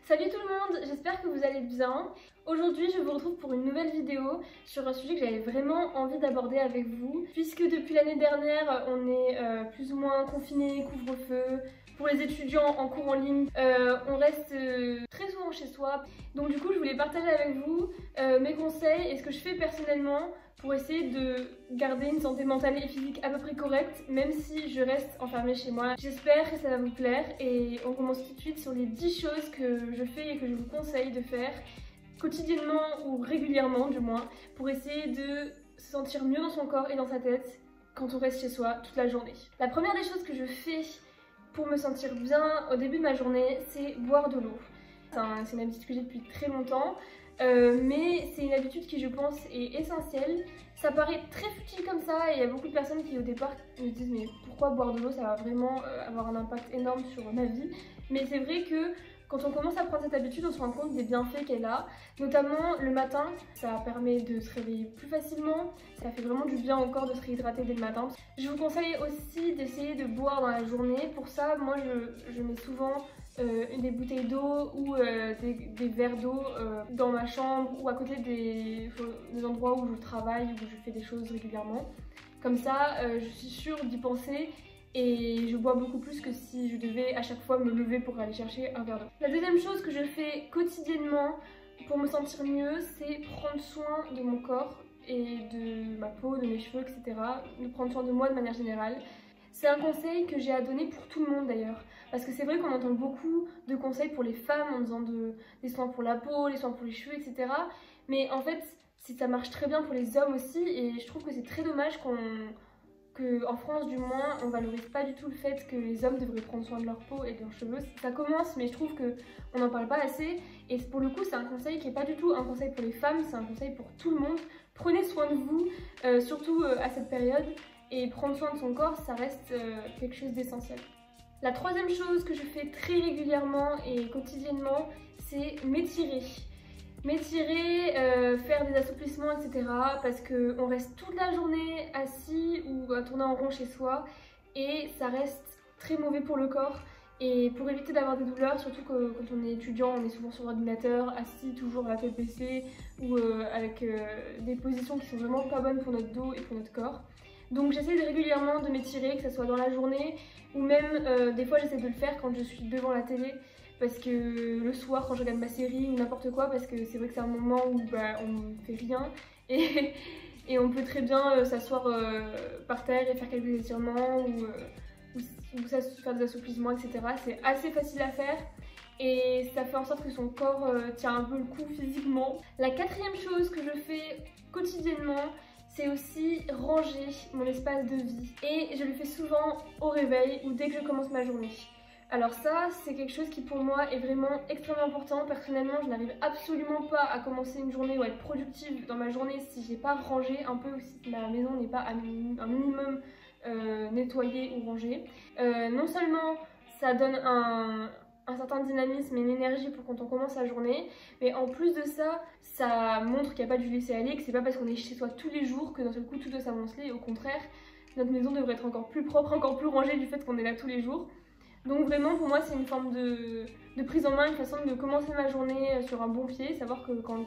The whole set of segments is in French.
Salut tout le monde, j'espère que vous allez bien. Aujourd'hui je vous retrouve pour une nouvelle vidéo sur un sujet que j'avais vraiment envie d'aborder avec vous. Puisque depuis l'année dernière on est plus ou moins confinés, couvre-feu. Pour les étudiants en cours en ligne, on reste très souvent chez soi. Donc du coup je voulais partager avec vous mes conseils et ce que je fais personnellement pour essayer de garder une santé mentale et physique à peu près correcte, même si je reste enfermée chez moi. J'espère que ça va vous plaire et on commence tout de suite sur les 10 choses que je fais et que je vous conseille de faire quotidiennement ou régulièrement du moins, pour essayer de se sentir mieux dans son corps et dans sa tête quand on reste chez soi toute la journée. La première des choses que je fais pour me sentir bien au début de ma journée, c'est boire de l'eau. C'est une habitude que j'ai depuis très longtemps. Mais c'est une habitude qui je pense est essentielle. Ça paraît très futile comme ça et il y a beaucoup de personnes qui au départ me disent mais pourquoi boire de l'eau, ça va vraiment avoir un impact énorme sur ma vie. Mais c'est vrai que quand on commence à prendre cette habitude, on se rend compte des bienfaits qu'elle a. Notamment le matin, ça permet de se réveiller plus facilement. Ça fait vraiment du bien au corps de se réhydrater dès le matin. Je vous conseille aussi d'essayer de boire dans la journée. Pour ça, moi je mets souvent des bouteilles d'eau ou des verres d'eau dans ma chambre ou à côté des endroits où je travaille, où je fais des choses régulièrement. Comme ça, je suis sûre d'y penser et je bois beaucoup plus que si je devais à chaque fois me lever pour aller chercher un verre d'eau. La deuxième chose que je fais quotidiennement pour me sentir mieux, c'est prendre soin de mon corps et de ma peau, de mes cheveux, etc. De prendre soin de moi de manière générale. C'est un conseil que j'ai à donner pour tout le monde d'ailleurs, parce que c'est vrai qu'on entend beaucoup de conseils pour les femmes en disant des soins pour la peau, les soins pour les cheveux, etc. Mais en fait, ça marche très bien pour les hommes aussi, et je trouve que c'est très dommage qu'en France du moins, on valorise pas du tout le fait que les hommes devraient prendre soin de leur peau et de leurs cheveux. Ça commence, mais je trouve qu'on n'en parle pas assez, et pour le coup c'est un conseil qui est pas du tout un conseil pour les femmes, c'est un conseil pour tout le monde. Prenez soin de vous, surtout à cette période. Et prendre soin de son corps, ça reste quelque chose d'essentiel. La troisième chose que je fais très régulièrement et quotidiennement, c'est m'étirer. M'étirer, faire des assouplissements, etc. Parce qu'on reste toute la journée assis ou à tourner en rond chez soi et ça reste très mauvais pour le corps. Et pour éviter d'avoir des douleurs, surtout que quand on est étudiant, on est souvent sur l'ordinateur, assis toujours la tête baissée ou avec des positions qui sont vraiment pas bonnes pour notre dos et pour notre corps. Donc j'essaie régulièrement de m'étirer, que ce soit dans la journée ou même des fois j'essaie de le faire quand je suis devant la télé, parce que le soir quand je regarde ma série ou n'importe quoi, parce que c'est vrai que c'est un moment où on ne fait rien et on peut très bien s'asseoir par terre et faire quelques étirements ou faire des assouplissements, etc. C'est assez facile à faire et ça fait en sorte que son corps tient un peu le coup physiquement. La quatrième chose que je fais quotidiennement, c'est aussi ranger mon espace de vie. Et je le fais souvent au réveil ou dès que je commence ma journée. Alors ça, c'est quelque chose qui pour moi est vraiment extrêmement important. Personnellement, je n'arrive absolument pas à commencer une journée ou à être productive dans ma journée si j'ai pas rangé un peu, ou si ma maison n'est pas un minimum nettoyée ou rangée. Non seulement ça donne un certain dynamisme et une énergie pour quand on commence la journée, mais en plus de ça, ça montre qu'il n'y a pas du laisser aller, que c'est pas parce qu'on est chez soi tous les jours que d'un seul coup tout doit s'amonceler. Au contraire, notre maison devrait être encore plus propre, encore plus rangée du fait qu'on est là tous les jours. Donc vraiment pour moi c'est une forme de prise en main, une façon de commencer ma journée sur un bon pied, savoir que quand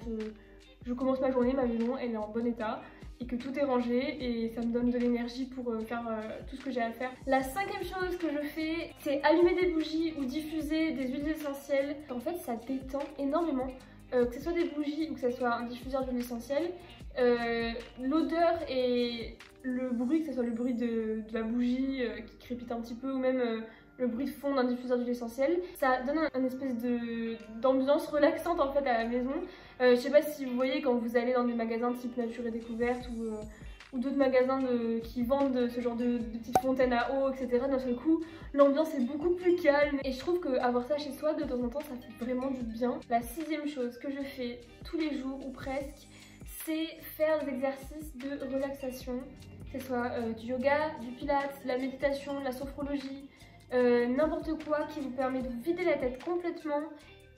je commence ma journée, ma maison elle est en bon état et que tout est rangé et ça me donne de l'énergie pour faire tout ce que j'ai à faire. La cinquième chose que je fais, c'est allumer des bougies ou diffuser des huiles essentielles. En fait ça détend énormément, que ce soit des bougies ou que ce soit un diffuseur d'huile essentielle. L'odeur et le bruit, que ce soit le bruit de la bougie qui crépite un petit peu ou même le bruit de fond d'un diffuseur d'huile essentielle, ça donne un espèce d'ambiance relaxante en fait à la maison. Je sais pas si vous voyez quand vous allez dans des magasins type Nature et Découverte ou d'autres magasins qui vendent ce genre de petites fontaines à eau, etc. D'un seul coup, l'ambiance est beaucoup plus calme et je trouve qu'avoir ça chez soi de temps en temps, ça fait vraiment du bien. La sixième chose que je fais tous les jours ou presque, c'est faire des exercices de relaxation, que ce soit du yoga, du pilates, la méditation, la sophrologie, n'importe quoi qui vous permet de vider la tête complètement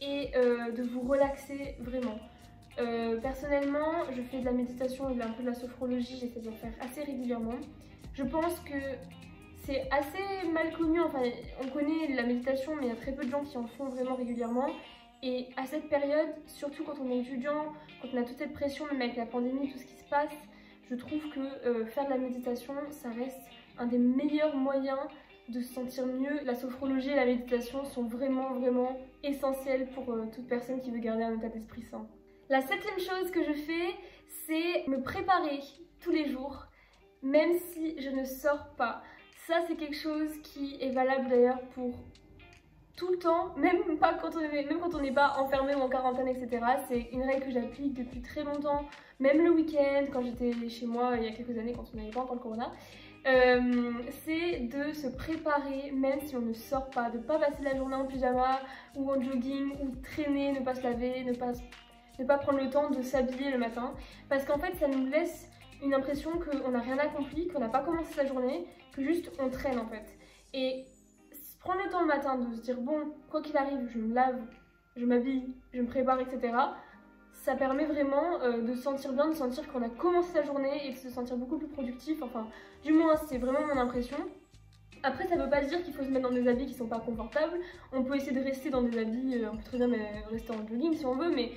et de vous relaxer vraiment. Personnellement, je fais de la méditation et un peu de la sophrologie, j'essaie de le faire assez régulièrement. Je pense que c'est assez mal connu, enfin on connaît la méditation mais il y a très peu de gens qui en font vraiment régulièrement. Et à cette période, surtout quand on est étudiant, quand on a toute cette pression, même avec la pandémie, tout ce qui se passe, je trouve que faire de la méditation, ça reste un des meilleurs moyens de se sentir mieux. La sophrologie et la méditation sont vraiment essentielles pour toute personne qui veut garder un état d'esprit sain. La 7e chose que je fais, c'est me préparer tous les jours, même si je ne sors pas. Ça, c'est quelque chose qui est valable d'ailleurs pour tout le temps, même quand on n'est pas enfermé ou en quarantaine, etc. C'est une règle que j'applique depuis très longtemps, même le week-end, quand j'étais chez moi il y a quelques années, quand on n'avait pas encore le corona. C'est de se préparer même si on ne sort pas, de ne pas passer la journée en pyjama ou en jogging ou traîner, ne pas se laver, ne pas prendre le temps de s'habiller le matin, parce qu'en fait ça nous laisse une impression qu'on n'a rien accompli, qu'on n'a pas commencé sa journée, que juste on traîne en fait. Et prendre le temps le matin de se dire bon, quoi qu'il arrive, je me lave, je m'habille, je me prépare, etc. Ça permet vraiment de se sentir bien, de sentir qu'on a commencé sa journée et de se sentir beaucoup plus productif. Enfin, du moins, c'est vraiment mon impression. Après, ça veut pas dire qu'il faut se mettre dans des habits qui sont pas confortables. On peut essayer de rester dans des habits, on peut très bien rester en jogging si on veut, mais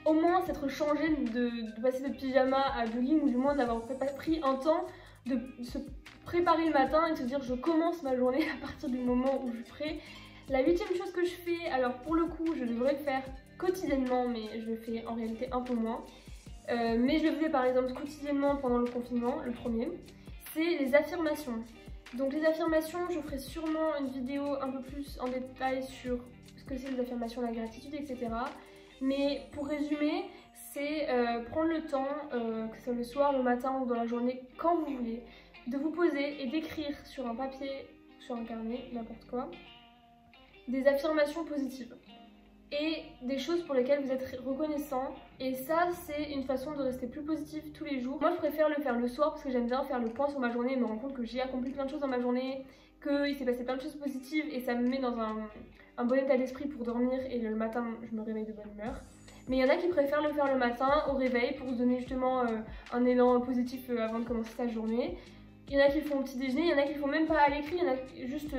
au moins s'être changé de passer de pyjama à jogging, ou du moins d'avoir pris un temps de se préparer le matin et de se dire je commence ma journée à partir du moment où je suis prêt. La 8e chose que je fais, alors pour le coup je devrais le faire quotidiennement, mais je le fais en réalité un peu moins, mais je le faisais par exemple quotidiennement pendant le confinement, le premier, c'est les affirmations. Donc les affirmations, je ferai sûrement une vidéo un peu plus en détail sur ce que c'est les affirmations, la gratitude, etc. Mais pour résumer, c'est prendre le temps, que ce soit le soir, le matin ou dans la journée, quand vous voulez, de vous poser et d'écrire sur un papier, sur un carnet, n'importe quoi, des affirmations positives et des choses pour lesquelles vous êtes reconnaissant. Et ça, c'est une façon de rester plus positif tous les jours. Moi, je préfère le faire le soir parce que j'aime bien faire le point sur ma journée et me rendre compte que j'ai accompli plein de choses dans ma journée, qu'il s'est passé plein de choses positives, et ça me met dans un bon état d'esprit pour dormir, et le matin, je me réveille de bonne humeur. Mais il y en a qui préfèrent le faire le matin au réveil pour se donner justement un élan positif avant de commencer sa journée. Il y en a qui le font au petit déjeuner, il y en a qui le font même pas à l'écrit, il y en a juste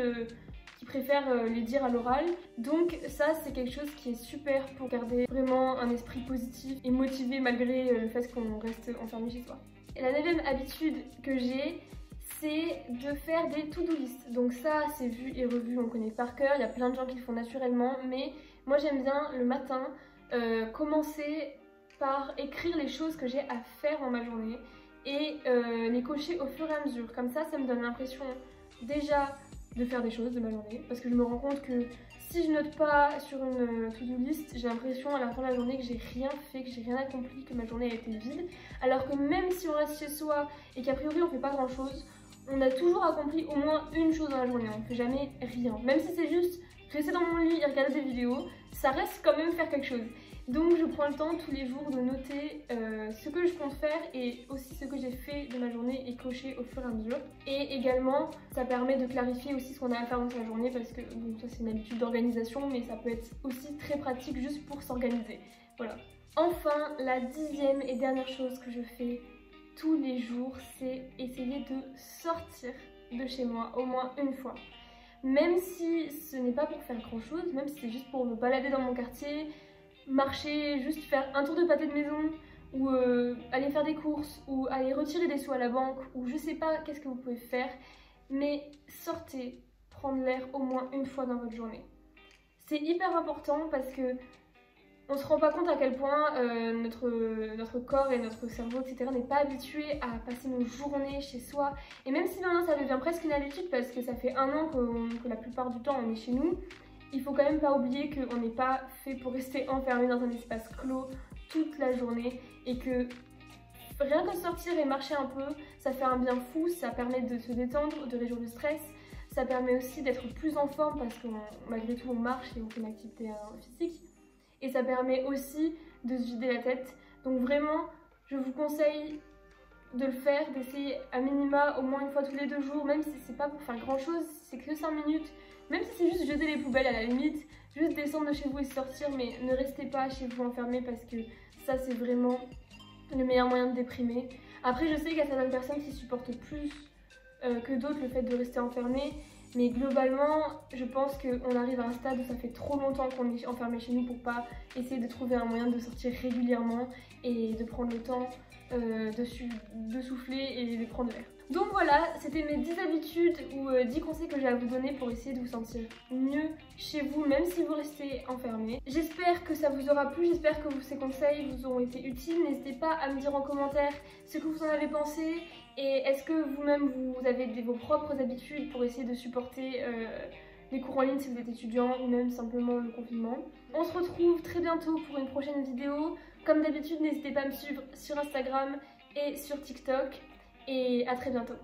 qui préfèrent les dire à l'oral. Donc ça, c'est quelque chose qui est super pour garder vraiment un esprit positif et motivé malgré le fait qu'on reste enfermé chez soi. Et la 9e habitude que j'ai, c'est de faire des to-do list. Donc ça, c'est vu et revu, on connaît par cœur, il y a plein de gens qui le font naturellement, mais moi j'aime bien le matin commencer par écrire les choses que j'ai à faire dans ma journée et les cocher au fur et à mesure. Comme ça me donne l'impression déjà de faire des choses de ma journée, parce que je me rends compte que si je note pas sur une to-do list, j'ai l'impression à la fin de la journée que j'ai rien fait, que j'ai rien accompli, que ma journée a été vide. Alors que même si on reste chez soi et qu'a priori on fait pas grand chose, on a toujours accompli au moins une chose dans la journée, on ne fait jamais rien. Même si c'est juste rester dans mon lit et regarder des vidéos, ça reste quand même faire quelque chose. Donc je prends le temps tous les jours de noter ce que je compte faire et aussi ce que j'ai fait de ma journée et cocher au fur et à mesure. Et également, ça permet de clarifier aussi ce qu'on a à faire dans sa journée, parce que bon, ça c'est une habitude d'organisation, mais ça peut être aussi très pratique juste pour s'organiser. Voilà. Enfin, la 10e et dernière chose que je fais tous les jours, c'est essayer de sortir de chez moi au moins une fois. Même si ce n'est pas pour faire grand chose, même si c'est juste pour me balader dans mon quartier, marcher, juste faire un tour de pâté de maison, ou aller faire des courses, ou aller retirer des sous à la banque, ou je sais pas qu'est-ce que vous pouvez faire, mais sortez, prendre l'air au moins une fois dans votre journée. C'est hyper important parce que on se rend pas compte à quel point notre corps et notre cerveau, etc. n'est pas habitué à passer nos journées chez soi. Et même si maintenant ça devient presque une habitude parce que ça fait 1 an que la plupart du temps on est chez nous, il faut quand même pas oublier qu'on n'est pas fait pour rester enfermé dans un espace clos toute la journée, et que rien que sortir et marcher un peu, ça fait un bien fou, ça permet de se détendre, de réduire le stress, ça permet aussi d'être plus en forme parce que malgré tout on marche et on fait une activité physique. Et ça permet aussi de se vider la tête. Donc vraiment, je vous conseille de le faire, d'essayer à minima au moins une fois tous les 2 jours, même si c'est pas pour faire grand chose, c'est que 5 minutes, même si c'est juste jeter les poubelles à la limite, juste descendre de chez vous et sortir, mais ne restez pas chez vous enfermés parce que ça c'est vraiment le meilleur moyen de déprimer. Après je sais qu'il y a certaines personnes qui supportent plus que d'autres le fait de rester enfermés, Mais globalement, je pense qu'on arrive à un stade où ça fait trop longtemps qu'on est enfermé chez nous pour pas essayer de trouver un moyen de sortir régulièrement et de prendre le temps de souffler et de prendre l'air. Donc voilà, c'était mes 10 habitudes ou 10 conseils que j'ai à vous donner pour essayer de vous sentir mieux chez vous, même si vous restez enfermé. J'espère que ça vous aura plu, j'espère que ces conseils vous auront été utiles. N'hésitez pas à me dire en commentaire ce que vous en avez pensé et est-ce que vous-même vous avez vos propres habitudes pour essayer de supporter les cours en ligne si vous êtes étudiant ou même simplement le confinement. On se retrouve très bientôt pour une prochaine vidéo. Comme d'habitude, n'hésitez pas à me suivre sur Instagram et sur TikTok. Et à très bientôt.